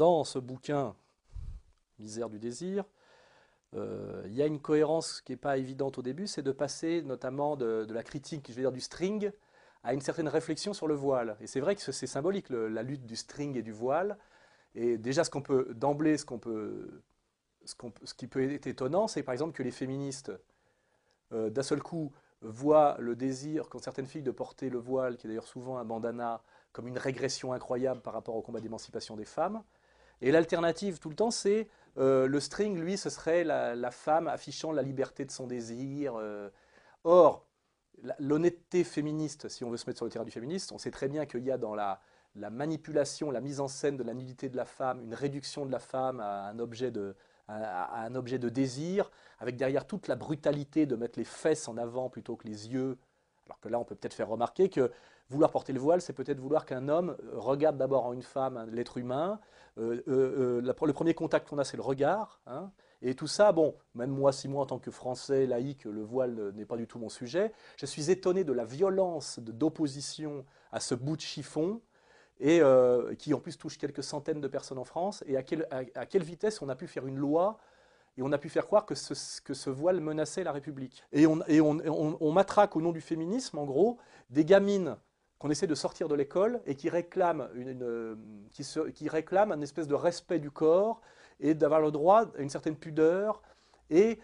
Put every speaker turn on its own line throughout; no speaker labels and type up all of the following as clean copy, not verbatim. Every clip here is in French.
dans ce bouquin, Misère du désir, il y a une cohérence qui n'est pas évidente au début, c'est de passer notamment de la critique, je vais dire du string, à une certaine réflexion sur le voile. Et c'est vrai que c'est symbolique, la lutte du string et du voile. Et déjà, ce qu'on peut, d'emblée, ce qui peut être étonnant, c'est par exemple que les féministes, d'un seul coup, voient le désir qu'ont certaines filles de porter le voile, qui est d'ailleurs souvent un bandana, comme une régression incroyable par rapport au combat d'émancipation des femmes. Et l'alternative tout le temps, c'est le string, lui, ce serait la femme affichant la liberté de son désir. Or, l'honnêteté féministe, si on veut se mettre sur le terrain du féministe, on sait très bien qu'il y a dans la manipulation, la mise en scène de la nudité de la femme, une réduction de la femme à un objet de désir, avec derrière toute la brutalité de mettre les fesses en avant plutôt que les yeux. Alors que là, on peut peut-être faire remarquer que vouloir porter le voile, c'est peut-être vouloir qu'un homme regarde d'abord en une femme l'être humain. Le premier contact qu'on a, c'est le regard. Hein. Et tout ça, bon, même moi, si moi, en tant que Français laïque, le voile n'est pas du tout mon sujet, je suis étonné de la violence d'opposition à ce bout de chiffon, et qui en plus touche quelques centaines de personnes en France, et à quelle vitesse on a pu faire une loi, et on a pu faire croire que ce voile menaçait la République. On matraque au nom du féminisme, en gros, des gamines qu'on essaie de sortir de l'école et qui réclament, qui réclament un espèce de respect du corps et d'avoir le droit à une certaine pudeur et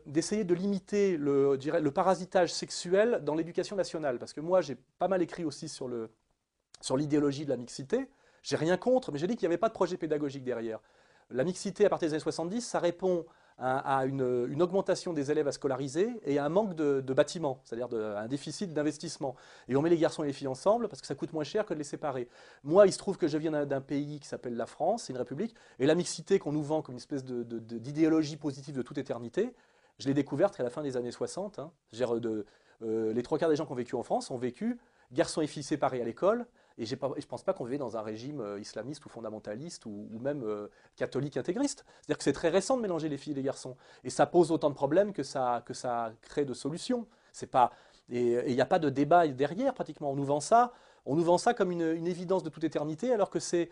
d'essayer de limiter le parasitage sexuel dans l'éducation nationale. Parce que moi, j'ai pas mal écrit aussi sur l'idéologie de la mixité. J'ai rien contre, mais j'ai dit qu'il n'y avait pas de projet pédagogique derrière. La mixité, à partir des années 70, ça répond à une augmentation des élèves à scolariser et à un manque de bâtiments, c'est-à-dire à un déficit d'investissement. Et on met les garçons et les filles ensemble parce que ça coûte moins cher que de les séparer. Moi, il se trouve que je viens d'un pays qui s'appelle la France, c'est une république, et la mixité qu'on nous vend comme une espèce d'idéologie positive de toute éternité, je l'ai découverte à la fin des années 60. Hein. Les trois quarts des gens qui ont vécu en France ont vécu garçons et filles séparés à l'école, et je ne pense pas qu'on vivait dans un régime islamiste ou fondamentaliste ou même catholique intégriste. C'est-à-dire que c'est très récent de mélanger les filles et les garçons. Et ça pose autant de problèmes que ça crée de solutions. C'est pas, et il n'y a pas de débat derrière pratiquement. On nous vend ça comme une évidence de toute éternité, alors que c'est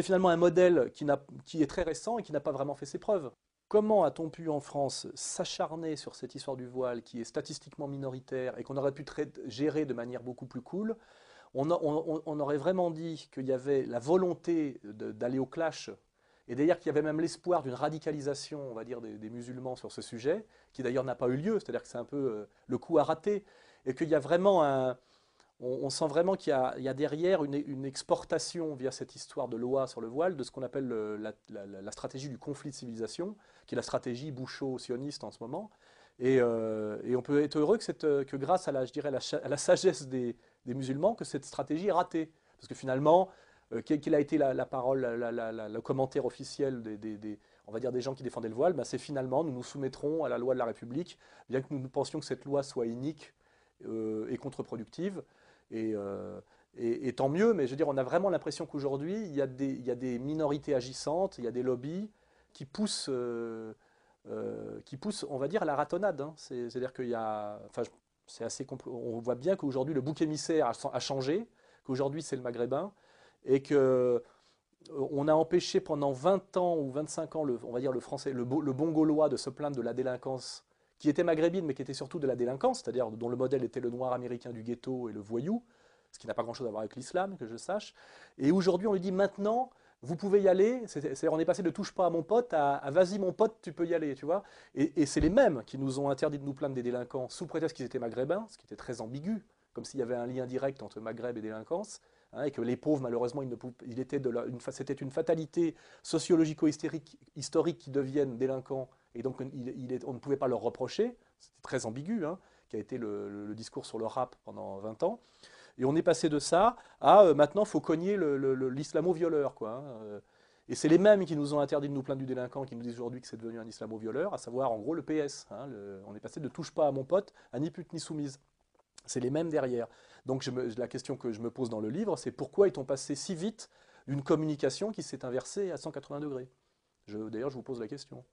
finalement un modèle qui est très récent et qui n'a pas vraiment fait ses preuves. Comment a-t-on pu en France s'acharner sur cette histoire du voile qui est statistiquement minoritaire et qu'on aurait pu gérer de manière beaucoup plus cool? On aurait vraiment dit qu'il y avait la volonté d'aller au clash, et d'ailleurs qu'il y avait même l'espoir d'une radicalisation, on va dire, des musulmans sur ce sujet, qui d'ailleurs n'a pas eu lieu, c'est-à-dire que c'est un peu le coup à rater, et qu'il y a vraiment on sent vraiment qu'il y a derrière une exportation via cette histoire de loi sur le voile de ce qu'on appelle la stratégie du conflit de civilisation, qui est la stratégie boucho-sioniste en ce moment. Et on peut être heureux que grâce à je dirais, à la sagesse des musulmans, que cette stratégie est ratée. Parce que finalement, quelle a été la parole, le commentaire officiel on va dire des gens qui défendaient le voile, ben c'est finalement, nous nous soumettrons à la loi de la République, bien que nous pensions que cette loi soit inique et contre-productive. Et, euh, et tant mieux, mais je veux dire, on a vraiment l'impression qu'aujourd'hui, il y a des minorités agissantes, il y a des lobbies qui poussent, on va dire, à la ratonnade. Hein. C'est-à-dire qu'il y a, enfin, c'est assez on voit bien qu'aujourd'hui, le bouc émissaire a changé, qu'aujourd'hui, c'est le maghrébin, et que on a empêché pendant 20 ans ou 25 ans, on va dire le français, le bon gaulois de se plaindre de la délinquance, qui était maghrébine, mais qui était surtout de la délinquance, c'est-à-dire dont le modèle était le noir américain du ghetto et le voyou, ce qui n'a pas grand-chose à voir avec l'islam, que je sache. Et aujourd'hui, on lui dit maintenant, vous pouvez y aller. C'est-à-dire, on est passé de touche pas à mon pote à vas-y mon pote, tu peux y aller, tu vois. Et c'est les mêmes qui nous ont interdit de nous plaindre des délinquants sous prétexte qu'ils étaient maghrébins, ce qui était très ambigu, comme s'il y avait un lien direct entre Maghreb et délinquance. Hein, et que les pauvres, malheureusement, c'était une fatalité sociologico-historique qu'ils deviennent délinquants, et donc on ne pouvait pas leur reprocher. C'était très ambigu, hein, qui a été le discours sur le rap pendant 20 ans. Et on est passé de ça à maintenant, il faut cogner l'islamo-violeur, quoi. Hein. Et c'est les mêmes qui nous ont interdit de nous plaindre du délinquant, qui nous disent aujourd'hui que c'est devenu un islamo-violeur, à savoir en gros le PS. Hein, on est passé de touche pas à mon pote à ni pute ni soumise. C'est les mêmes derrière. Donc la question que je me pose dans le livre, c'est pourquoi est-on passé si vite d'une communication qui s'est inversée à 180 degrés? D'ailleurs, je vous pose la question.